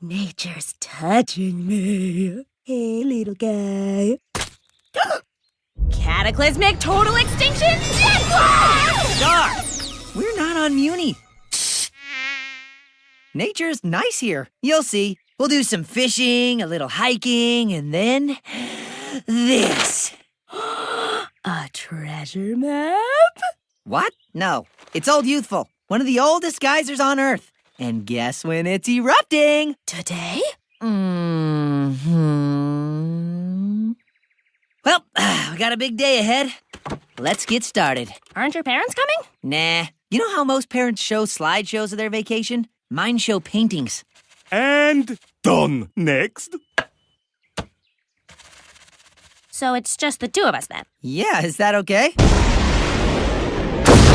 Nature's touching me. Hey, little guy. Cataclysmic total extinction death! Star! We're not on Muni. Nature's nice here. You'll see. We'll do some fishing, a little hiking, and then this. A treasure map? What? No. It's Old Youthful, one of the oldest geysers on Earth. And guess when it's erupting? Today? Mm-hmm. Well, we got a big day ahead. Let's get started. Aren't your parents coming? Nah. You know how most parents show slideshows of their vacation? Mine show paintings. And done. Next. So it's just the two of us then? Yeah, is that okay?